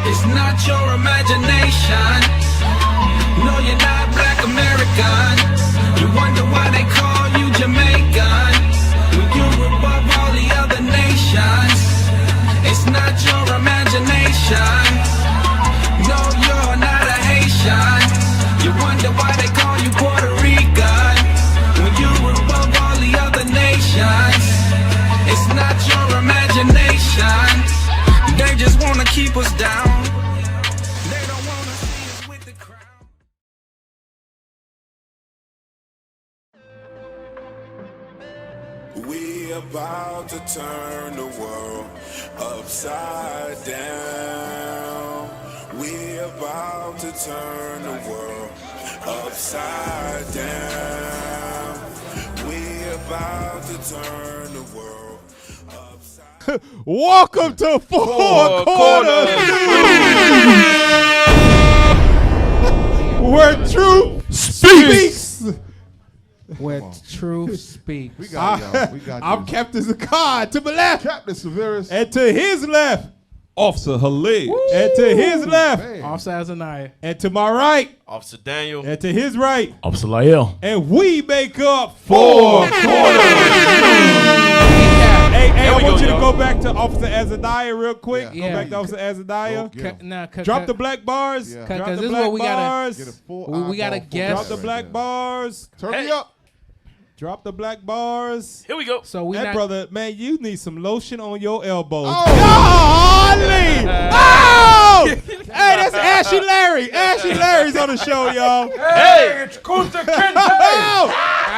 It's not your imagination. No, you're not black Americans. You wonder why they call you Jamaicans when you're above all the other nations. It's not your imagination. No, you're not a Haitian. You wonder why they call you Puerto Rican when you're above all the other nations. It's not your imagination. They just wanna keep us down. They don't wanna see us with the crown. We about to turn the world upside down. We about to turn the world upside down. We about to turn the world upside. Welcome to Four Corners, where truth speaks. Where truth speaks. We got y'all. We got I'm you. Captain Zakar to my left, Captain Severus. and to his left, Officer Halid. and to his left, Man. Officer Azaniah. and to my right, Officer Daniel. and to his right, Officer Lael. and we make up Four Corners. Hey, I we want go, you to y'all. go back to Officer Azaniah real quick. Yeah. Go back to Officer Azaniah. Go get 'em. Drop the black bars. Yeah. Drop Cause the this is black what we gotta- bars. Get a full We gotta eyeball guess. full Drop the right black there. bars. Turn Hey. me up. Drop the black bars. Here we go. So we That not brother, man, you need some lotion on your elbows. Oh. Golly! Oh! Hey, that's Ashy Larry. Ashy Larry's on the show, y'all. Hey, it's Kunta Kinte. Oh!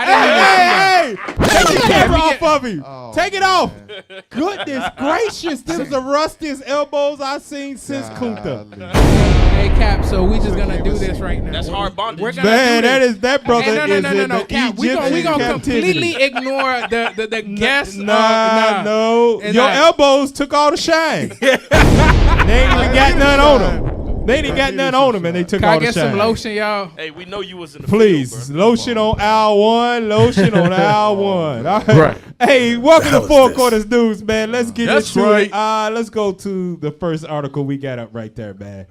Hey! Take the camera off of me. Oh, Take it off. man. Goodness gracious, this is the rustiest elbows I've seen since Kunta. Golly. Hey Cap, so we just gonna do this right now. That's hard bondage. We're gonna Man, do this. that brother Hey, is in no, the Cap. We Egyptian gonna captivity. completely ignore the guess. No. And Your I- elbows took all the shine. They ain't even got none on them. They ain't got none on them, and they took Can all I the get shine. some lotion, y'all? Hey, we know you was in the Please, field, lotion on aisle 1, lotion on aisle 1. All right. Right. Hey, welcome to Four Corners News, man. Let's get That's into right. it. Let's go to the first article we got up right there, man.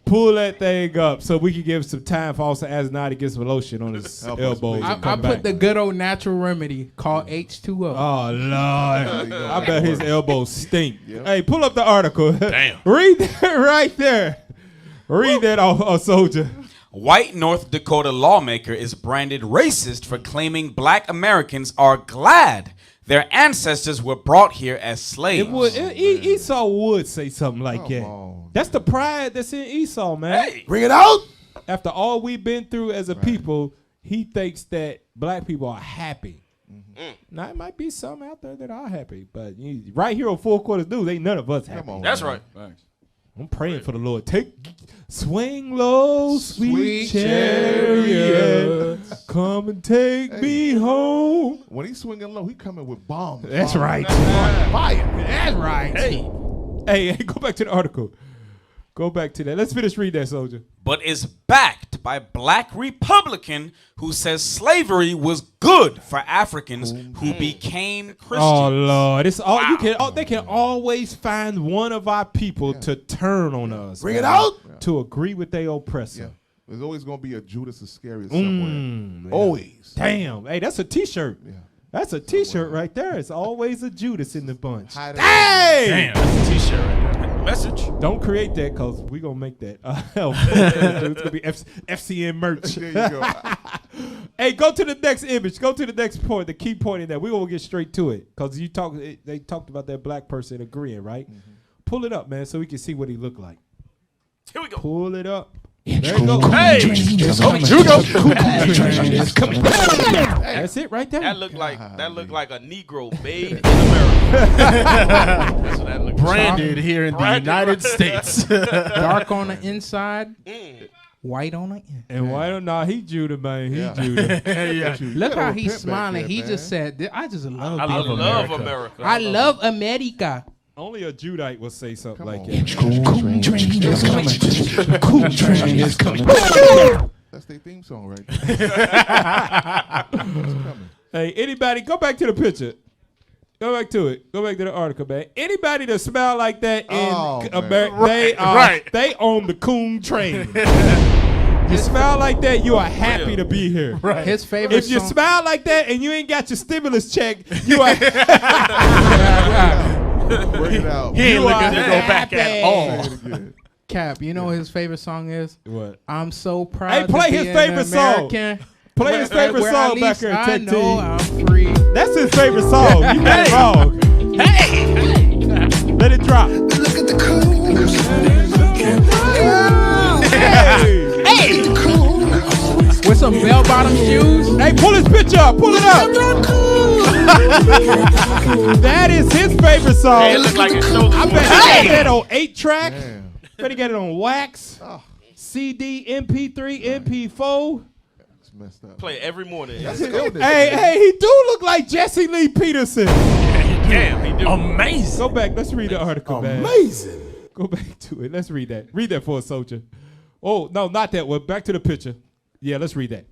Pull that thing up so we can give some time for Officer Azaniah to get some lotion on his Help us, elbows. please. and I come put back. the good old natural remedy called H2O. Oh, Lord. you go. I bet his elbows stink. Yep. Hey, pull up the article. Damn. Read that right there. Read that, soldier. White North Dakota lawmaker is branded racist for claiming black Americans are glad their ancestors were brought here as slaves. Esau would say something like Come that. on. That's the pride that's in Esau, man. Hey. Bring it out. After all we've been through as a people, he thinks that black people are happy. Now, it might be some out there that are happy, but right here on Four Quarters News, ain't none of us happy. Come on. That's man. right. I'm praying for the Lord. Swing low, sweet Sweet chariot. Come and take me home. When he's swinging low, he coming with bombs. That's right. Fire. That's right. Hey. Hey, go back to the article. Go back to that. Let's finish reading that, soldier. But is backed by black Republican who says slavery was good for Africans who became Christians. Oh Lord, it's all you can. They can always find one of our people to turn on us. Bring it man, out. to agree with their oppressor. Yeah. There's always going to be a Judas Iscariot somewhere. Man. Always. Damn. Hey, that's a T-shirt. Yeah. That's a T-shirt right there. It's always a Judas in the bunch. Hide it. Hey! Damn, that's a t-shirt right there. Message. Don't create that because we're going to make that. It's going to be FCN merch. There you go. Hey, go to the next image. Go to the next point, the key point in that. We're going to get straight to it because they talked about that black person agreeing, right? Pull it up, man, so we can see what he looked like. Here we go. Pull it up. There you go. Hey. Here we go. That's it right there. That looked like a Negro made in America. That's what that looked like. Branded here in the Branded United right. States. Dark on the inside, white on the inside. And why don't he Judah, man? He Yeah. Judah. Yeah. Look how he's pimp back smiling. there, He man. just said, "I just love I being love America. America. I love America." Only a Judite will say something like on. that. Cool train is coming. That's their theme song right there. It's coming. Hey, anybody, go back to the picture. Go back to it. Go back to the article, man. Anybody that smell like that in America, they own the COON train. You smell like that, you are happy to be here. Right. His favorite If you song. smell like that and you ain't got your stimulus check, you are Bring it out. He ain't You looking are to go back happy. at all. Say it again. Cap, you know what his favorite song is? What? I'm so proud Hey, play to be his an favorite song. American. Play his favorite Where song at back least here, I Tech know Team. I'm free. That's his favorite song. You got it wrong. Let it drop. Look at the cool. Hey. With some bell-bottom shoes. Hey, pull his picture up. Pull it up. That is his favorite song. Hey, it look like it shows. I bet he got that on 8-track. Damn. Bet he got it on wax, CD, MP3, MP4. It's messed up. Play every morning. That's his illness. Hey, he do look like Jesse Lee Peterson. Damn, he do. Amazing. Go back. Let's read the article, man. Amazing. Go back to it. Let's read that. Read that for us, soldier. Oh, no, not that one. Back to the picture. Yeah, let's read that.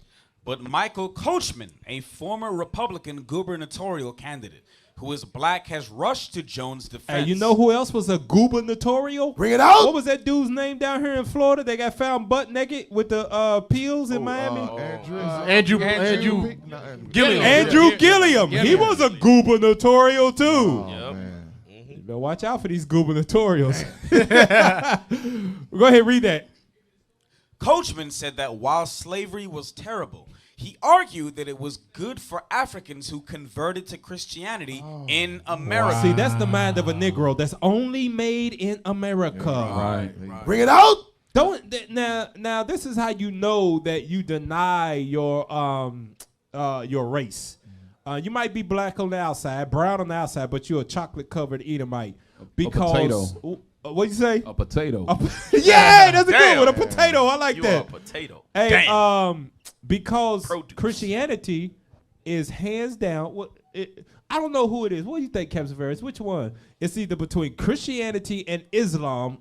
But Michael Coachman, a former Republican gubernatorial candidate who is black, has rushed to Jones' defense. Hey, you know who else was a gubernatorial? Bring it out. What was that dude's name down here in Florida? They got found butt naked with the peels in Miami. Andrew Gilliam. Andrew Gilliam. He Gilliam. was a gubernatorial too. Oh, Yep. man. You better watch out for these gubernatorials. Go ahead, read that. Coachman said that while slavery was terrible, he argued that it was good for Africans who converted to Christianity in America. See, that's the mind of a Negro. That's only made in America. Right. Bring it out. Now this is how you know that you deny your race. You might be black on the outside, brown on the outside, but you're a chocolate covered Edomite because potato. What'd you say? A potato. Yeah, that's a good Damn. one. A potato. I like You that. are a potato. Hey, Damn. because Produce. Christianity is hands down. I don't know who it is. What do you think, Captain Ferris? Which one? It's either between Christianity and Islam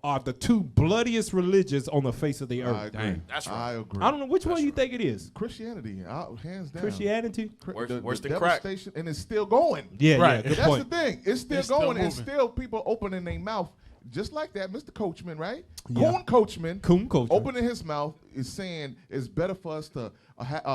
are the two bloodiest religions on the face of the I earth. agree. That's right. I agree. I don't know which one you think it is. Christianity, hands down. Christianity. Worse than crack. devastation, and it's still going. Yeah, Right. yeah. Good That's point. the thing. It's still It's still going, and moving. still people opening their mouth just like that. Mr. Coachman, right? Yeah. COON Coachman. COON Coachman. Opening his mouth is saying it's better for us to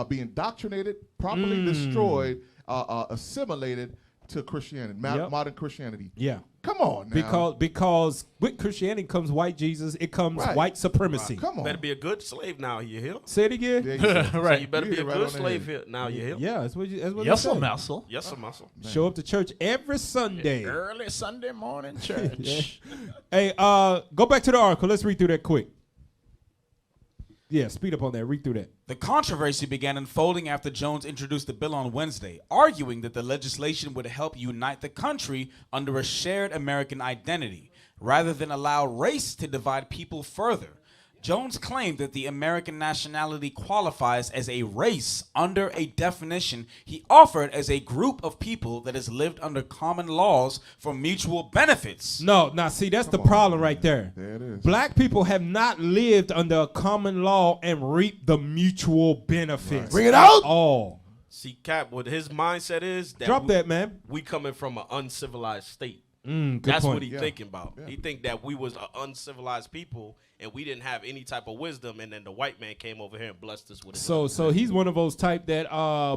be indoctrinated, properly destroyed, assimilated to Christianity, Yep. modern Christianity. Yeah. Come on now. Because with Christianity comes white Jesus, it comes Right. white supremacy. Come on. Better be a good slave now, you hear? Say it again. There you go. So Right. you better You be a hit it right good on the slave head. here. Now you hear? Yeah, that's what you. That's what Yes, they a say. muscle. Yes, a muscle. Show up to church every Sunday. Early Sunday morning church. Hey, go back to the article. Let's read through that quick. Yeah, speed up on that. Read through that. The controversy began unfolding after Jones introduced the bill on Wednesday, arguing that the legislation would help unite the country under a shared American identity, rather than allow race to divide people further. Jones claimed that the American nationality qualifies as a race under a definition he offered as a group of people that has lived under common laws for mutual benefits. No, now see, that's the problem right there. There it is. Black people have not lived under a common law and reaped the mutual benefits. Bring it out. At all. See, Cap, what his mindset is that Drop that, man. we coming from an uncivilized state. Good That's point. what he thinking about. He think that we was an uncivilized people and we didn't have any type of wisdom, and then the white man came over here and blessed us with it. So he's one of those type that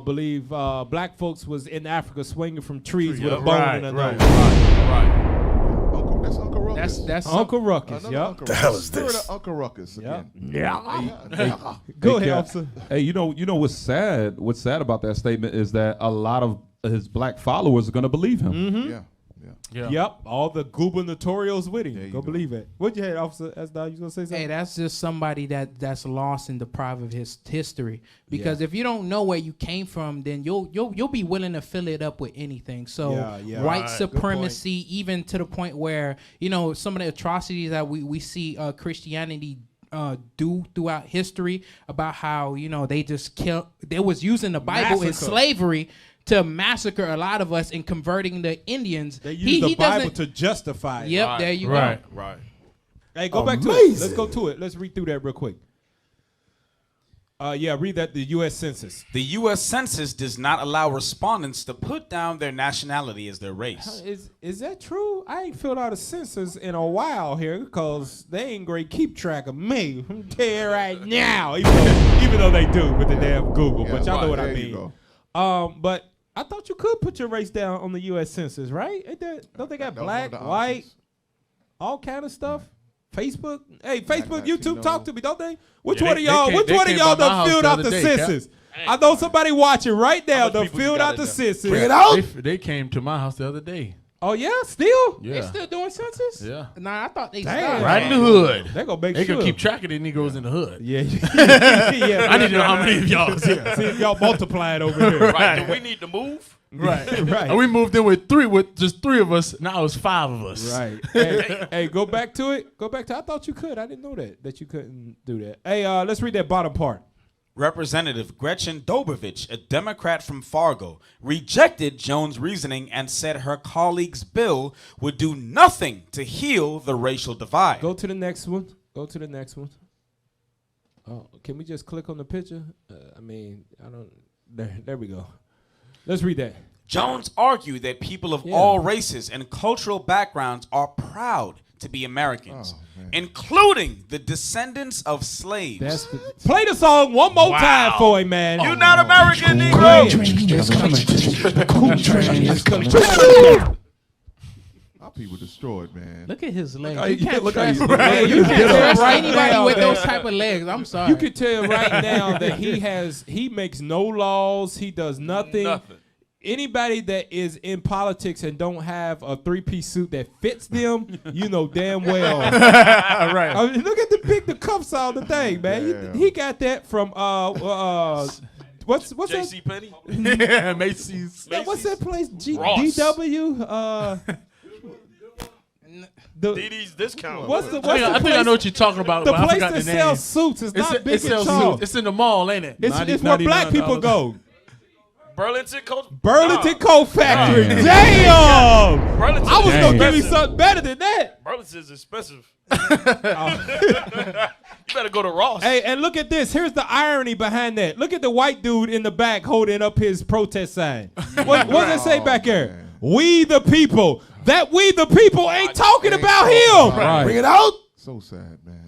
believe black folks was in Africa swinging from trees with a bone Right, in their right. nose. Right. That's Uncle Ruckus. That's Uncle Ruckus. Another Yep. Uncle Ruckus. Spirit of Uncle Ruckus again. Yeah. Go ahead, Cap. officer. Hey, you know what's sad? What's sad about that statement is that a lot of his black followers are going to believe him. Mm-hmm. Yeah. Yeah. Yep. All the gubernatorials with him. There you Go go. believe it. What you had, officer? You was gonna say something? Hey, that's just somebody that's lost and deprived of his history. Because if you don't know where you came from, then you'll be willing to fill it up with anything. So Yeah, white right. supremacy, even to the point where some of the atrocities that we see Christianity do throughout history, about how they just kill. They was using the Bible in Massacre. slavery to massacre a lot of us and converting the Indians. They use the Bible to justify it. Yep, there you Right. go. Right. Hey, go back to it. Let's go to it. Let's read through that real quick. Yeah, read that. The U.S. Census. The U.S. Census does not allow respondents to put down their nationality as their race. Is that true? I ain't filled out a census in a while here because they ain't great keep track of me. I'm telling you right now, even though they do with the damn Google, but y'all know what I mean. But I thought you could put your race down on the U.S. Census, right? Don't they got black, white, all kind of stuff? Facebook, hey, Facebook, YouTube, talk to me, don't they? Which one of y'all done filled out the census? I know somebody watching right now done filled out the census. Bring it out. They came to my house the other day. Oh yeah, still? Yeah. They still doing census? Yeah. Nah, I thought they Damn. stopped. Right in the hood. They gonna make They sure. can keep track of the Negroes in the hood. Yeah, yeah. I need to know how many of y'all is here. See if y'all multiplied over here. Right? Do we need to move? Right. Right. And we moved in with just three of us. Now it's 5 of us. Right. Hey, go back to it. Go back to. I thought you could. I didn't know that you couldn't do that. Hey, let's read that bottom part. Representative Gretchen Dobovich, a Democrat from Fargo, rejected Jones' reasoning and said her colleague's bill would do nothing to heal the racial divide. Go to the next one. Go to the next one. Oh, can we just click on the picture? I mean, I don't. There we go. Let's read that. Jones argued that people of all races and cultural backgrounds are proud to be Americans, including the descendants of slaves. Play the song one more time for him, man. You're not American, Negro. Our people destroyed, man. Look at his legs. how You you- can't look how trust you- right. You you can't get up trust right anybody now, with man. those type of legs. I'm sorry. You can tell right now that he makes no laws. He does nothing. Anybody that is in politics and don't have a 3-piece suit that fits them, you know damn well. Right. I mean, look at the cuffs on the thing, man. He got that from what's that? J.C. Penney. Yeah, Macy's. What's that place? Ross. DW. DD's discount. What's the I think I know what you're talking about. the but I place forgot that the name. sells suits? It's not big it and sells tall. suits. It's in the mall, ain't it? It's where black people go. Burlington Coat. Burlington Coat Factory. Damn. Burlington. I was gonna give you expensive. something better than that. Burlington's expensive. You better go to Ross. Hey, and look at this. Here's the irony behind that. Look at the white dude in the back holding up his protest sign. What does it say back here? We the people. That we the people ain't talking about him. Right. Bring it out. So sad, man.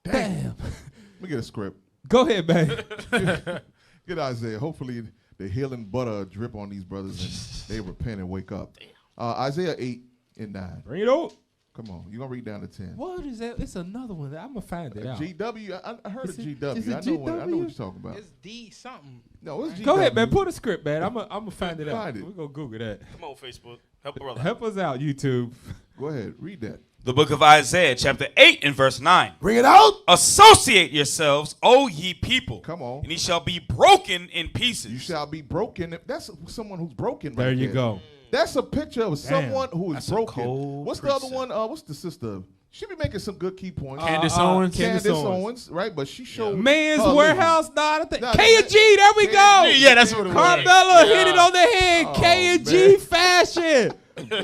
Damn. Let me get a script. Go ahead, man. Get Isaiah. Hopefully the healing butter drip on these brothers and they repent and wake up. Isaiah 8 and 9. Bring it out. Come on. You're going to read down to 10. What is that? It's another one. I'm going to find it out. GW. I heard Is of it- GW. is it I know what GW? you're talking about. It's D something. No, it's GW. Go ahead, man. Pull the script, man. I'm going to find it out. Find it. We're going to Google that. Come on, Facebook. Help a brother. Help us out, YouTube. Go ahead. Read that. The book of Isaiah, chapter 8 and verse 9. Bring it out. Associate yourselves, O ye people. Come on. And ye shall be broken in pieces. You shall be broken. That's someone who's broken right There you go. That's a picture of someone who is That's a broken. cold What's the other one? What's the sister? She be making some good key points. Candace Owens. Candace Owens, right? But she showed Man's her Warehouse. Nah, Nah, K&G. There we go. Yeah, that's what it was. Carmella hit it on the head. Oh, K&G man. fashion.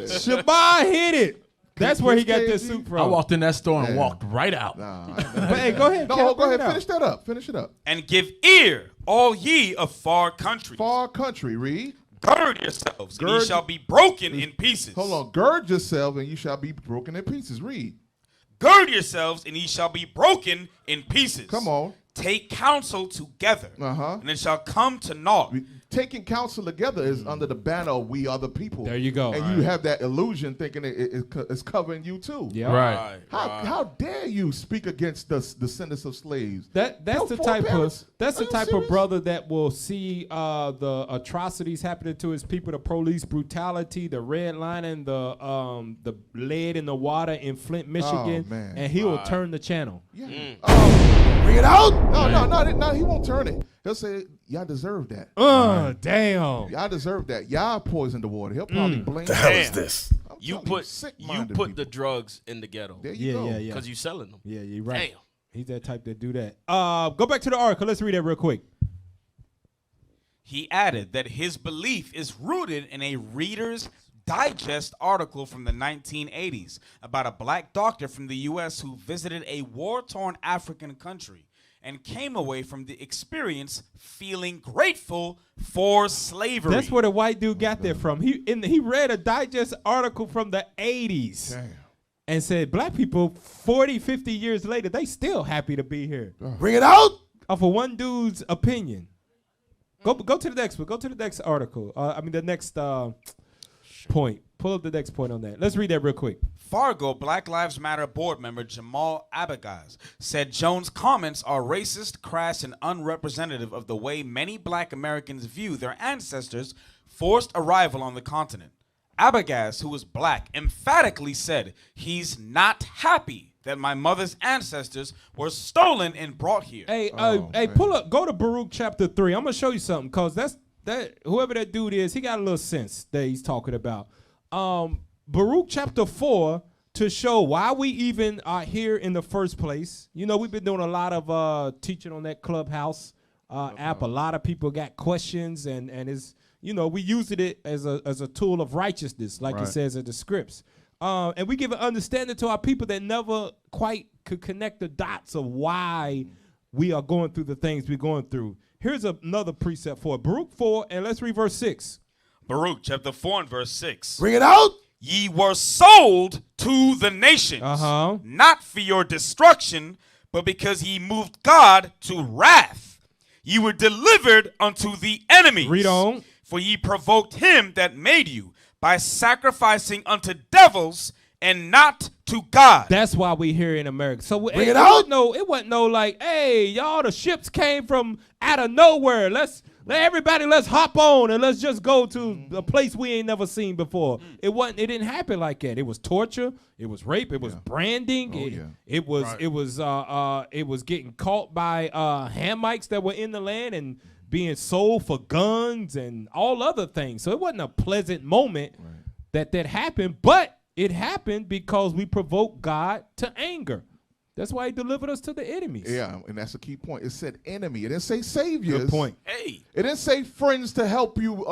Shaban hit it. That's where he got that K&G? suit I from. walked in that store and Yeah. walked right out. Nah, But hey, go ahead. no, Cal, go bring ahead. it out. Finish that up. Finish it up. And give ear, all ye of far countries. Far country, read. Gird yourselves, and ye Gird- shall be broken in pieces. Hold on. Gird yourself, and you shall be broken in pieces. Read. Gird yourselves, and ye shall be broken in pieces. Come on. Take counsel together, Uh-huh. and it shall come to naught. Taking counsel together is under the banner of we are the people. There you go. And you have that illusion thinking it's covering you too. Yeah. Right. How dare you speak against the descendants of slaves? That's Your the type foreparents? of that's Are the you type serious? of brother that will see the atrocities happening to his people, the police brutality, the redlining, the lead in the water in Flint, Michigan, man. and he will turn the channel. Yeah. Bring it out. No, he won't turn it. He'll say, y'all deserve that. Damn. Y'all deserve that. Y'all poisoned the water. He'll probably blame hell is this? You put the drugs in the ghetto There you go. Yeah. because you selling them. Yeah, you're right. Damn. He's that type that do that. Go back to the article. Let's read that real quick. He added that his belief is rooted in a Reader's Digest article from the 1980s about a black doctor from the U.S. who visited a war-torn African country and came away from the experience feeling grateful for slavery. That's where the white dude got that from. He read a digest article from the 80s. Damn. And said black people 40, 50 years later, they still happy to be here. Bring it out. Off of one dude's opinion. Go to the next one. Go to the next article. The next point. Pull up the next point on that. Let's read that real quick. Fargo Black Lives Matter board member Jamal Abagaz said Jones' comments are racist, crass, and unrepresentative of the way many black Americans view their ancestors' forced arrival on the continent. Abagaz, who was black, emphatically said he's not happy that my mother's ancestors were stolen and brought here. Hey, pull up. Go to Baruch chapter 3. I'm gonna show you something, cause that whoever that dude is, he got a little sense that he's talking about. Baruch chapter 4 to show why we even are here in the first place. You know, we've been doing a lot of teaching on that Clubhouse app. A lot of people got questions, and it's. You know, we used it as a tool of righteousness, like it says in the scripts. And we give an understanding to our people that never quite could connect the dots of why we are going through the things we're going through. Here's another precept for it. Baruch 4, and let's read verse 6. Baruch chapter 4 and verse 6. Bring it out. Ye were sold to the nations, not for your destruction, but because ye moved God to wrath. Ye were delivered unto the enemies. Read on. For ye provoked him that made you by sacrificing unto devils and not to God. That's why we here in America. So it wasn't no like, hey, y'all, the ships came from out of nowhere. Let's hop on and let's just go to a place we ain't never seen before. It didn't happen like that. It was torture, it was rape, it was branding, it was getting caught by Hamites that were in the land and being sold for guns and all other things. So it wasn't a pleasant moment that happened, but it happened because we provoked God to anger. That's why he delivered us to the enemies. Yeah, and that's a key point. It said enemy. It didn't say saviors. Good point. Hey. It didn't say friends to help you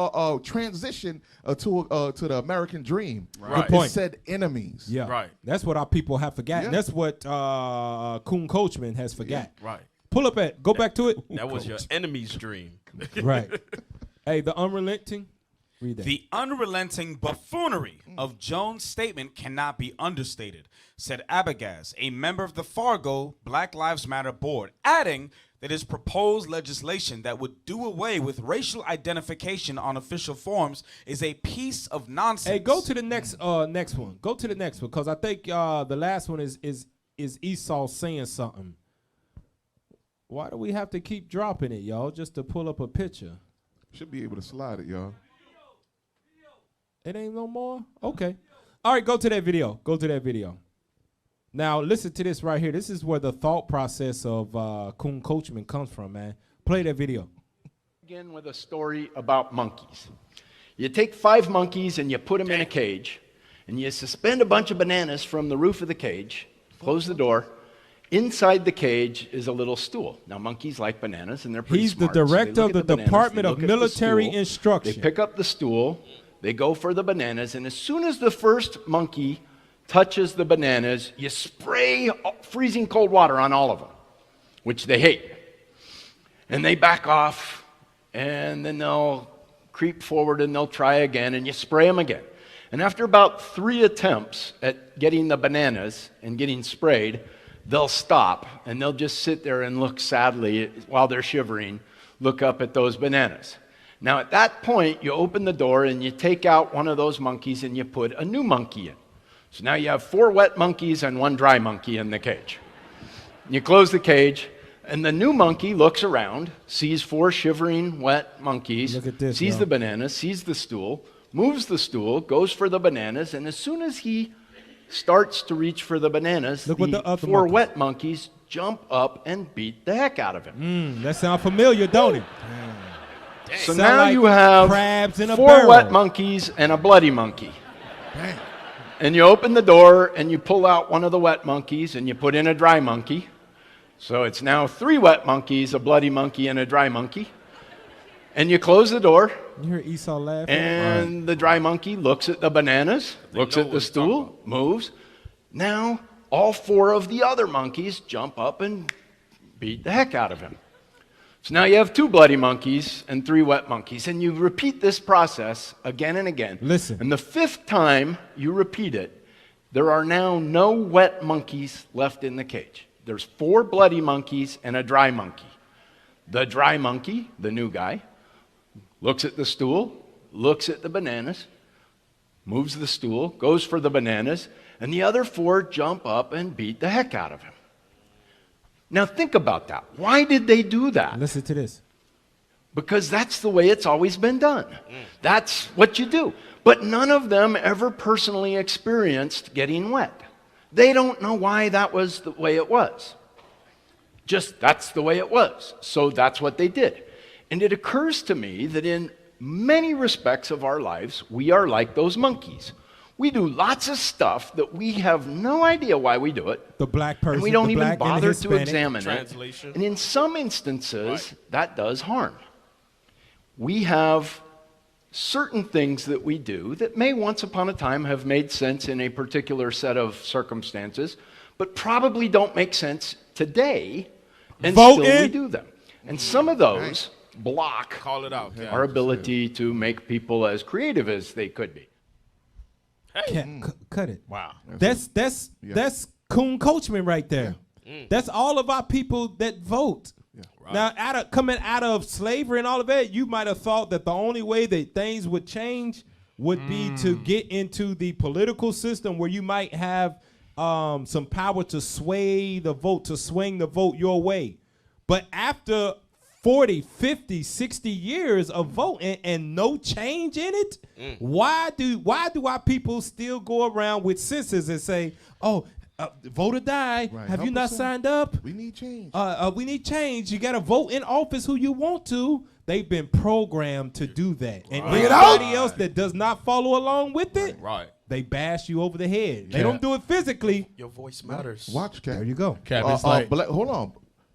transition to the American dream. Right. Good point. It said enemies. Yeah. Right. That's what our people have forgotten. Yeah. That's what COON Coachman has forgot. Right. Pull up go back to it. That was your enemy's dream. Right. Hey, the unrelenting. Read that. The unrelenting buffoonery of Jones' statement cannot be understated, said Abagaz, a member of the Fargo Black Lives Matter board, adding that his proposed legislation that would do away with racial identification on official forms is a piece of nonsense. Hey, go to the next one. Go to the next one, because I think the last one is Esau saying something. Why do we have to keep dropping it, y'all, just to pull up a picture? Should be able to slide it, y'all. It ain't no more? Okay. All right, go to that video. Go to that video. Now, listen to this right here. This is where the thought process of COON Coachman comes from, man. Play that video. Begin with a story about monkeys. You take 5 monkeys and you put them in a cage, and you suspend a bunch of bananas from the roof of the cage, close the door. Inside the cage is a little stool. Now, monkeys like bananas, and they're pretty He's smart. the So they director look of at the bananas, Department they of look at the Military stool, Instruction. They pick up the stool, they go for the bananas, and as soon as the first monkey touches the bananas, you spray freezing cold water on all of them, which they hate. And they back off, and then they'll creep forward and they'll try again, and you spray them again. And after about 3 attempts at getting the bananas and getting sprayed, they'll stop, and they'll just sit there and look sadly while they're shivering, look up at those bananas. Now, at that point, you open the door and you take out one of those monkeys and you put a new monkey in. So now you have 4 wet monkeys and 1 dry monkey in the cage. You close the cage, and the new monkey looks around, sees 4 shivering, wet monkeys, Look at this, sees y'all. the bananas, sees the stool, moves the stool, goes for the bananas, and as soon as he starts to reach for the bananas, Look what the other 4 monkeys- wet monkeys jump up and beat the heck out of him. That sound familiar, don't it? So Sound now like you have crabs in a 4 barrel. wet monkeys and a bloody monkey. And you open the door and you pull out one of the wet monkeys and you put in a dry monkey. So it's now 3 wet monkeys, a bloody monkey, and a dry monkey. And you close the door, You hear Esau laughing? and the dry monkey looks at the bananas, looks know at what the he's talking stool, moves. Now all 4 of the other monkeys jump up and beat the heck out of him. So now you have 2 bloody monkeys and 3 wet monkeys, and you repeat this process again and again. Listen. And the 5th time you repeat it, there are now no wet monkeys left in the cage. There's 4 bloody monkeys and a dry monkey. The dry monkey, the new guy, looks at the stool, looks at the bananas, moves the stool, goes for the bananas, and the other 4 jump up and beat the heck out of him. Now think about that. Why did they do that? Listen to this. Because that's the way it's always been done. That's what you do. But none of them ever personally experienced getting wet. They don't know why that was the way it was. Just that's the way it was. So that's what they did. And it occurs to me that in many respects of our lives, we are like those monkeys. We do lots of stuff that we have no idea why we do it. The black person, and we don't the even black and the bother to Hispanic. examine Translation. it. And in some instances, that does harm. We have certain things that we do that may once upon a time have made sense in a particular set of circumstances, but probably don't make sense today, and still we do them. And some of those block Call it out. our ability to make people as creative as they could be. Cut it. Wow. That's COON coachman right there. That's all of our people that vote. Now, coming out of slavery and all of that, you might have thought that the only way that things would change would be to get into the political system where you might have some power to sway the vote, to swing the vote your way. But after 40, 50, 60 years of voting and no change in it, why do our people still go around with census and say, oh, vote or die, have you not signed up? We need change. We need change. You got to vote in office who you want to. They've been programmed to do that. And anybody else that does not follow along with it, they bash you over the head. They don't do it physically. Your voice matters. Watch, Cap. There you go. Cap, it's like, hold on.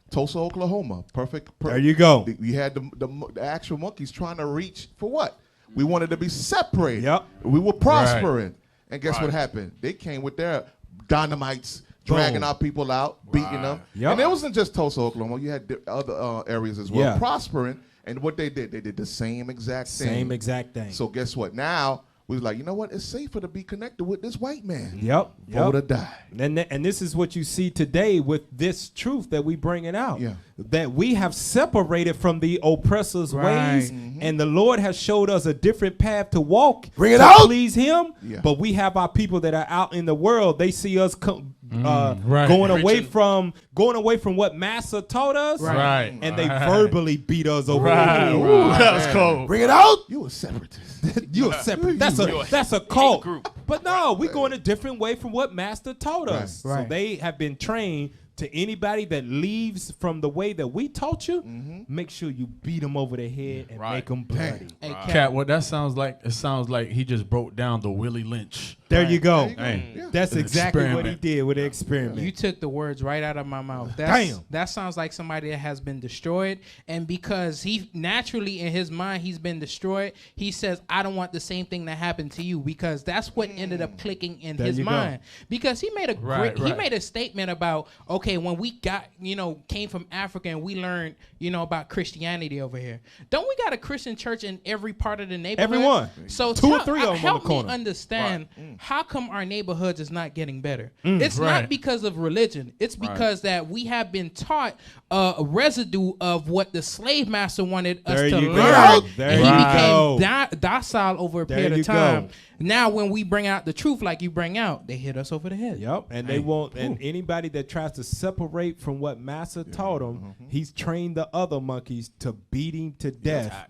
Tulsa, Oklahoma. Perfect. There you go. We had the actual monkeys trying to reach for what? We wanted to be separated. Yep. We were prospering. And guess what happened? They came with their dynamites, dragging our people out, beating them. Yep. And it wasn't just Tulsa, Oklahoma. You had other areas as well, Yeah. prospering. And what they did the same exact thing. Same exact thing. So guess what? Now we was like, you know what? It's safer to be connected with this white man. Yep. Vote or die. And this is what you see today with this truth that we bringing out. Yeah. That we have separated from the oppressor's ways, and the Lord has showed us a different path to walk to please Him. Yeah. But we have our people that are out in the world. They see us going away from what Master taught us, and they verbally beat us over the head. Ooh, that was cold. Bring it out. You a separatist. You a separate. That's a cult group. But no, we going a different way from what Master taught us. So they have been trained. To anybody that leaves from the way that we taught you, make sure you beat them over the head and make them bloody. Hey, Cat, what that sounds like, it sounds like he just broke down the Willie Lynch. There you go. Hey. That's exactly what he Experiment. did with the experiment. You took the words right out of my mouth. Damn. That sounds like somebody that has been destroyed. And because he naturally in his mind, he's been destroyed, he says, I don't want the same thing that happened to you, because that's what ended up clicking in his mind. Because he made he made a statement about, okay, when we came from Africa and we learned, about Christianity over here. Don't we got a Christian church in every part of the neighborhood? Everyone. So 2 or 3 of them on the help me corner. understand how come our neighborhoods is not getting better. It's not because of religion. It's because that we have been taught a residue of what the slave master wanted us to learn. And he became docile over a period of time. Now, when we bring out the truth like you bring out, they hit us over the head. Yep, and they won't. And anybody that tries to separate from what Master taught him, he's trained the other monkeys to beat him to death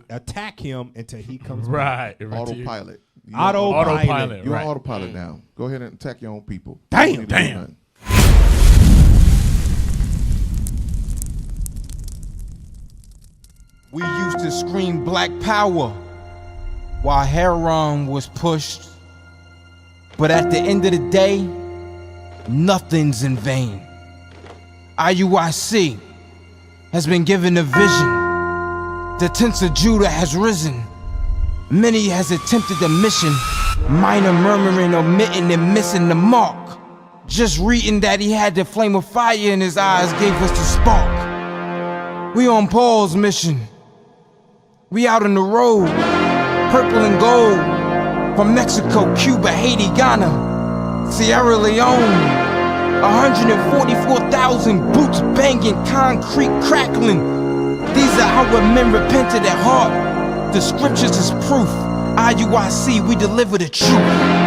attack him until he comes back. Autopilot. Autopilot. You're on autopilot now. Go ahead and attack your own people. Damn. We used to scream black power while heroin was pushed. But at the end of the day, nothing's in vain. IUIC has been given a vision. The tents of Judah has risen. Many has attempted the mission, minor murmuring, omitting and missing the mark. Just reading that he had the flame of fire in his eyes gave us the spark. We on Paul's mission. We out on the road, purple and gold, from Mexico, Cuba, Haiti, Ghana, Sierra Leone. 144,000 boots banging, concrete crackling. These are our men repented at heart. The scriptures is proof. IUIC, we deliver the truth.